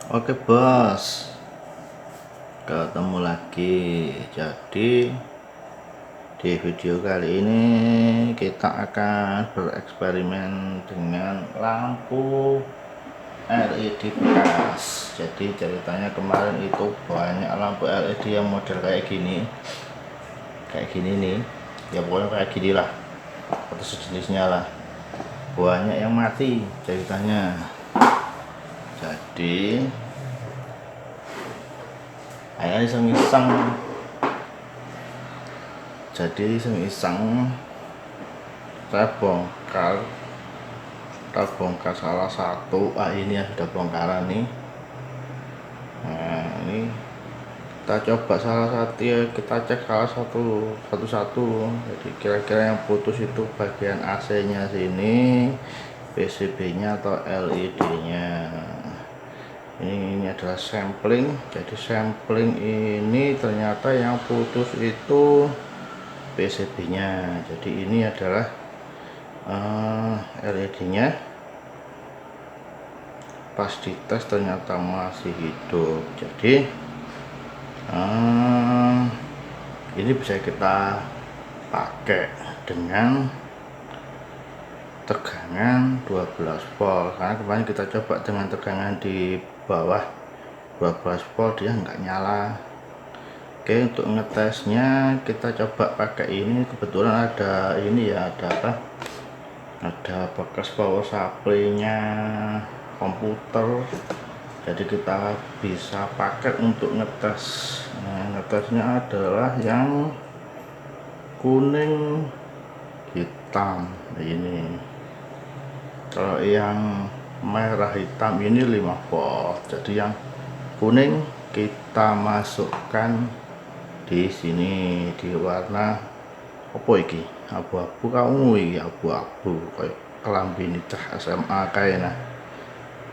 Oke bos, ketemu lagi. Jadi di video kali ini kita akan bereksperimen dengan lampu LED bekas. Jadi ceritanya kemarin itu banyak lampu LED yang model kayak gini nih, ya pokoknya kayak gini lah atau sejenisnya lah, banyak yang mati ceritanya. Jadi saya iseng-iseng saya bongkar salah satu. Ini ya sudah bongkaran nih. Nah ini kita coba salah satu ya, kita cek satu-satu. Jadi kira-kira yang putus itu bagian AC nya sini, PCB nya atau LED nya. Ini adalah sampling. Jadi sampling ini ternyata yang putus itu PCB nya. Jadi ini adalah LED nya. Pas dites ternyata masih hidup. Jadi ini bisa kita pakai dengan tegangan 12 volt, karena kemarin kita coba dengan tegangan di bawah 12 volt dia nggak nyala. Oke, untuk ngetesnya kita coba pakai ini. Kebetulan ada ini ya, ada bekas power supply nya komputer, jadi kita bisa pakai untuk ngetes. Nah, ngetesnya adalah yang kuning hitam ini. Kalau yang merah hitam ini 5 volt. Jadi yang kuning kita masukkan di sini di warna apa iki? Abu-abu. Kamu iki abu-abu kayak kelambi cah SMA kayaknya.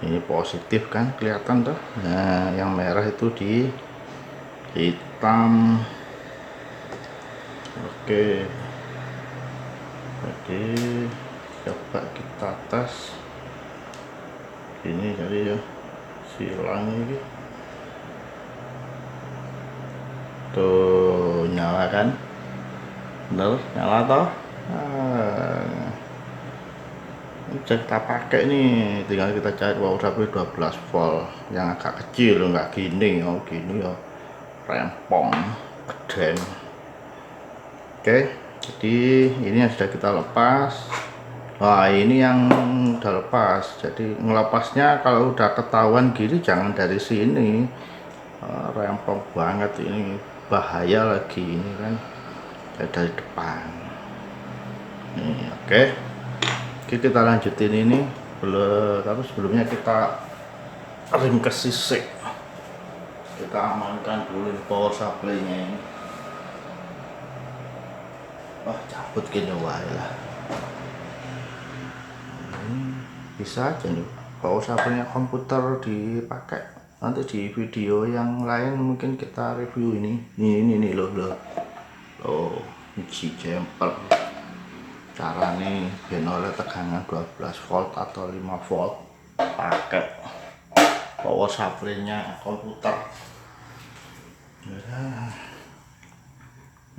Ini positif kan, kelihatan tuh. Nah, yang merah itu di hitam. Oke. Jadi coba kita tes ini. Jadi ya silang ini tuh nyala kan, bener nyala toh. Kita pakai nih, tinggal kita cari power supply 12 volt yang agak kecil, nggak gini ya, gini ya rempong geden. Oke, jadi ini yang sudah kita lepas. Wah, ini yang udah lepas. Jadi ngelepasnya kalau udah ketahuan gini jangan dari sini. Rempong banget ini, bahaya lagi ini kan, dari depan. Nih, oke. Oke, kita lanjutin ini. Tapi sebelumnya kita ringkes sisik. Kita amankan dulu power supply nya ini. Wah, cabut gini wae lah. Bisa aja nih power supply nya komputer dipakai. Nanti di video yang lain mungkin kita review ini. Ini loh uji jempol. Cara nih benolnya tegangan 12 volt atau 5 volt pakai power supply nya komputer.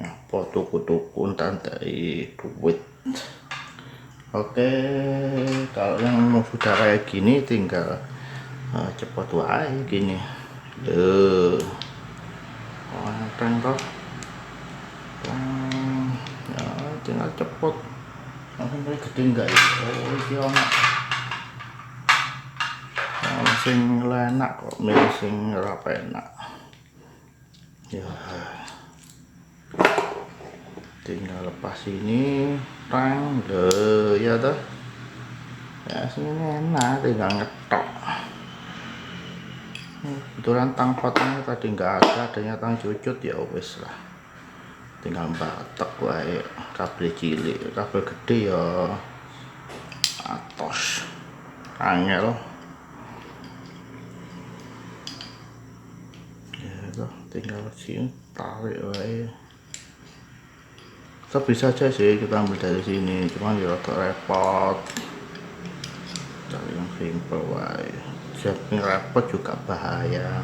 Apa tuku-tuku tandai duit. Oke, kalau yang sudah kayak gini tinggal cepet wae gini. Keren toh. Ya, tinggal cepet. Langsung gede enggak ya? Oh, iki ono. Sing enak kok, sing ora enak. Ya. Tinggal lepas ini rang ya tuh ya, sini enak, tinggal ngetok. Kebetulan tang potnya tadi nggak ada, adanya tang cucut, ya wes lah, tinggal batek wae. Kabel cilik, kabel gede ya atos angel ya tuh, tinggal sini tarik wae. Kita bisa aja sih kita ambil dari sini, cuman ya agak repot, cari yang simple wae. setting repot juga bahaya.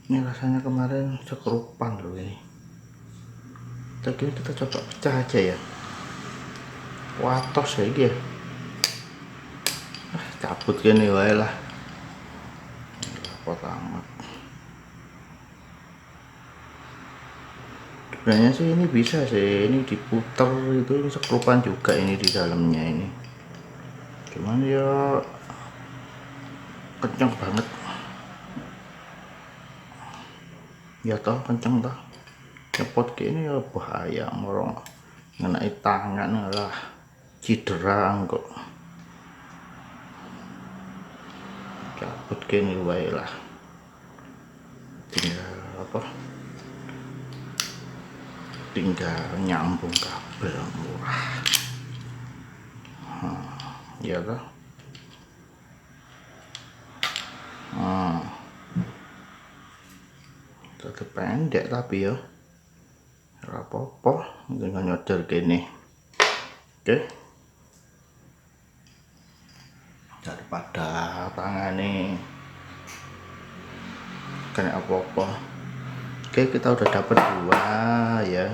Ini rasanya kemarin sekrupan loh ini. Kita coba pecah aja ya. Watos ya dia. Cabut gini wae lah. Repot amat. Sebenarnya sih ini bisa sih, ini diputer itu, ini sekrupan juga ini di dalamnya ini. Cuman ya kenceng banget. Ya toh kenceng toh. Nyepot gini ya bahaya, morong ngenai tangan lah, cedera kok. Cabut gini wae lah. Tinggal nyambung kabel murah. Ya toh. Tetep pendek tapi ya apa-apa dengan nyodor gini. Oke, daripada tangannya kena apa-apa. Oke, kita udah dapat 2 ya.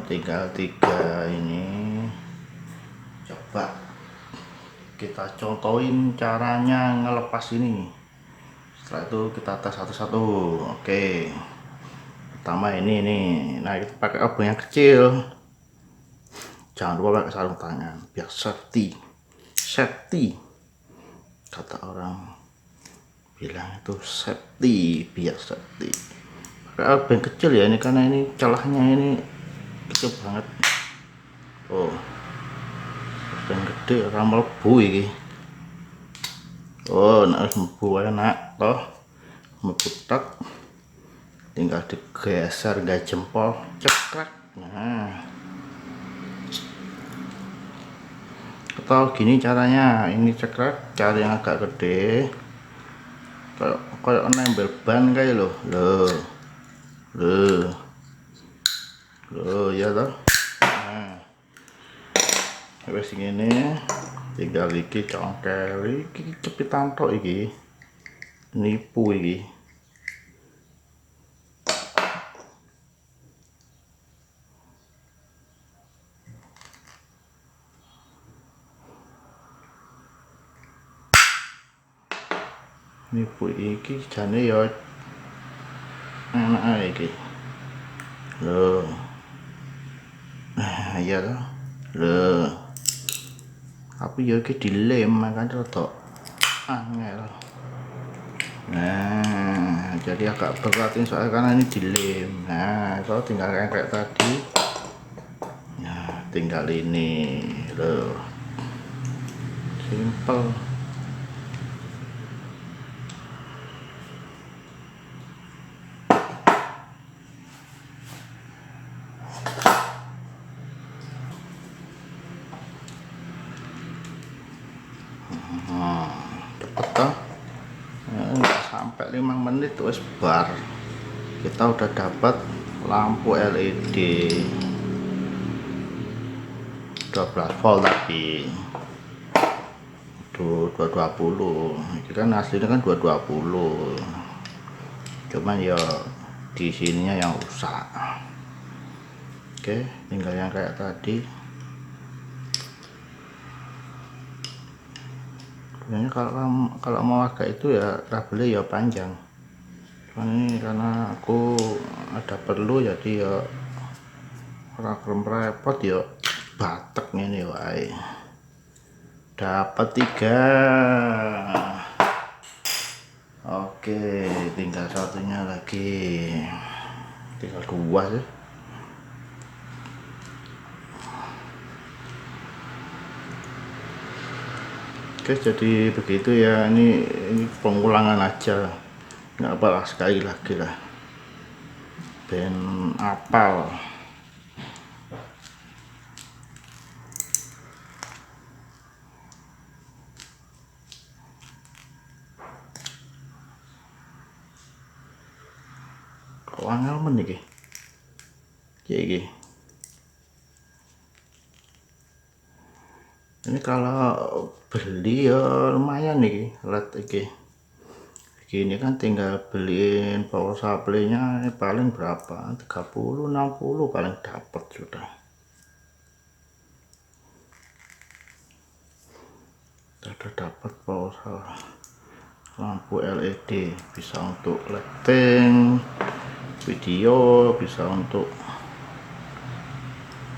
Tinggal 3 ini. Coba kita contohin caranya ngelepas ini. Setelah itu kita tes satu-satu. Oke, pertama ini nih. Nah, kita pakai obeng yang kecil. Jangan lupa pakai sarung tangan biar safety kata orang bilang itu, safety, biar safety. Pakai obeng kecil ya ini, karena ini celahnya ini kecil banget. Obeng gede ramal bu ini. Nak mlebu wae nak toh, meputak tinggal digeser gak jempol cekrek. Nah, atau gini caranya, ini cekrek cari yang agak gede, kayak nempel ban kayak loh ya toh. Nah, wis ngene tinggal iki congkel iki, cepitan tok iki, nipu iki. Nipu iki jane ya enak ae iki lho. Nah, iya toh lho, tapi ya iki dilem kan rada angel. Nah, jadi agak berat ini soalnya karena ini dilem. Nah, kalau tinggal kayak tadi. Nah, tinggal ini loh, simple. Cepet toh, nggak sampai 5 menit wes bar kita udah dapat lampu LED 12 volt tapi itu 220. Ini kan aslinya kan 220, cuman ya di sininya yang rusak. Oke, tinggal yang kayak tadi. Sebenarnya kalau mau agak itu ya kabelnya ya panjang, cuman ini karena aku ada perlu jadi ya orang repot ya batek ini wae. Dapat 3. Oke, tinggal satunya lagi, tinggal 2 sih. Oke, jadi begitu ya, ini pengulangan aja, nggak apa sekali lagi lah, ben apal. Kok angel men iki iki Ini kalau beli ya lumayan nih LED iki. Gini kan tinggal beliin power supply-nya paling berapa? 30 60 paling dapat sudah. Sudah dapat power lampu LED, bisa untuk lighting video, bisa untuk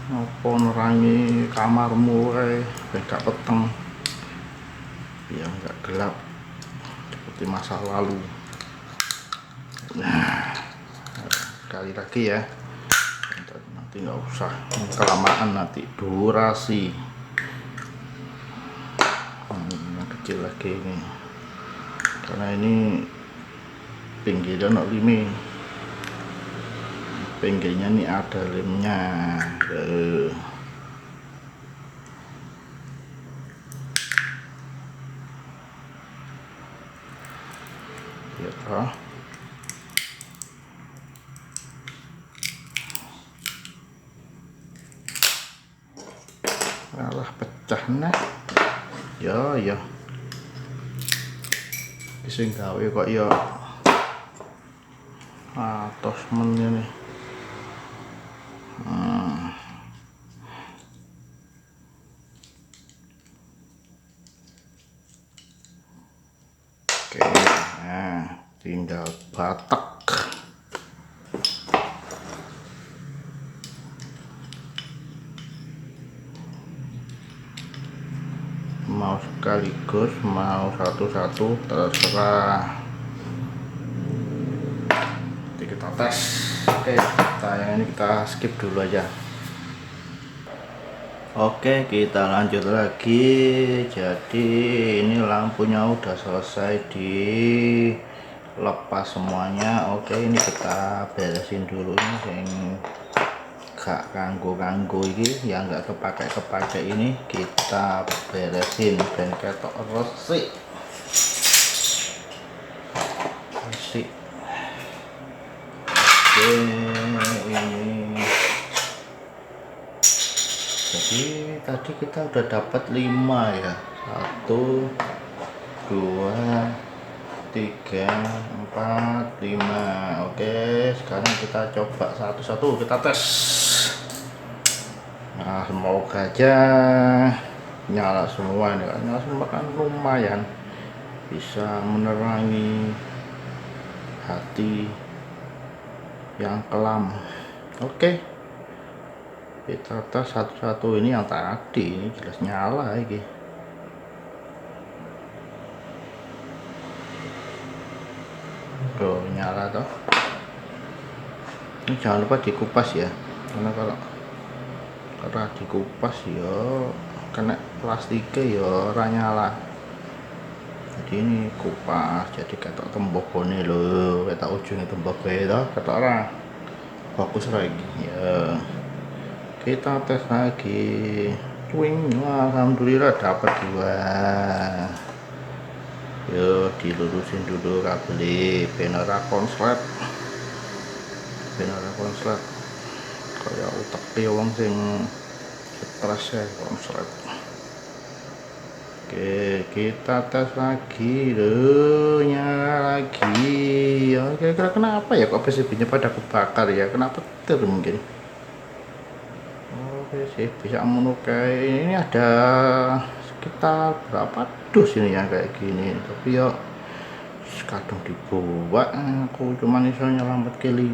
apa nerangi kamarmu biar gak peteng, biar nggak gelap seperti masa lalu. Nah, sekali lagi ya, nanti nggak usah kelamaan, nanti durasi. Yang kecil lagi ini, karena ini pinggirnya no limi, pinggirnya nih ada lemnya. Ya toh. Alah pecah nah. Ya sing gawe kok ya atos men ini. Oke, nah tinggal batak. Mau sekaligus, mau satu-satu, terserah. Nanti kita tes. Oke, yang ini kita skip dulu aja. Oke, kita lanjut lagi. Jadi ini lampunya udah selesai dilepas semuanya. Oke, ini kita beresin dulu nih yang gak ganggu ini, yang gak kepake ini kita beresin dan ketok resik. Oke, ini jadi tadi kita udah dapat 5 ya, 1 2 3 4 5. Oke, sekarang kita coba satu-satu, kita tes. Nah, semoga aja nyala semua nih. Nyala semua kan lumayan bisa menerangi hati yang kelam. Oke, kita tes satu-satu. Ini yang tadi ini jelas nyala ini. Tuh nyala toh. Ini jangan lupa dikupas ya, karena kalau dikupas ya kena plastiknya ya ora nyala. Jadi ini kupas, jadi ketok tembokone lho, ketok ujungnya tembokone toh, ketok ora fokus lagi ya. Kita tes lagi. Wing, alhamdulillah dapat 2. Yuk dilurusin dulu kabel penara konslet kayak utek wong sing stres ya konslet. Oke, kita tes lagi loh, nyala lagi. Ya kira-kira kenapa ya kok PCB nya pada kebakar ya, kenapa mungkin. Oke sih, bisa menukai. Ini ada sekitar berapa dus ini ya kayak gini, tapi ya kadang dibuat aku cuman iso nyelamat ke 5.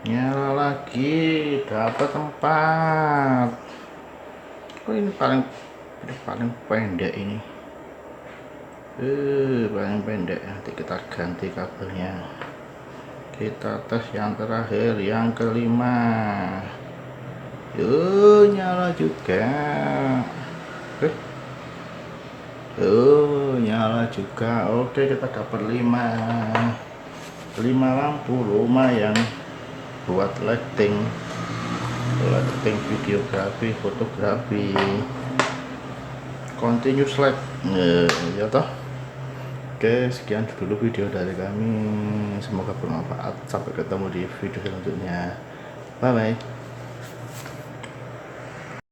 Nyala lagi, dapat 4. Oh ini paling pendek ini. Paling pendek. Nanti kita ganti kabelnya. Kita tes yang terakhir, yang kelima. Yuk nyala juga. Nyala juga. Oke, kita dapat 5 lampu, lumayan buat lighting videografi, fotografi, continuous light ya toh. Oke, sekian dulu video dari kami, semoga bermanfaat. Sampai ketemu di video selanjutnya. bye bye.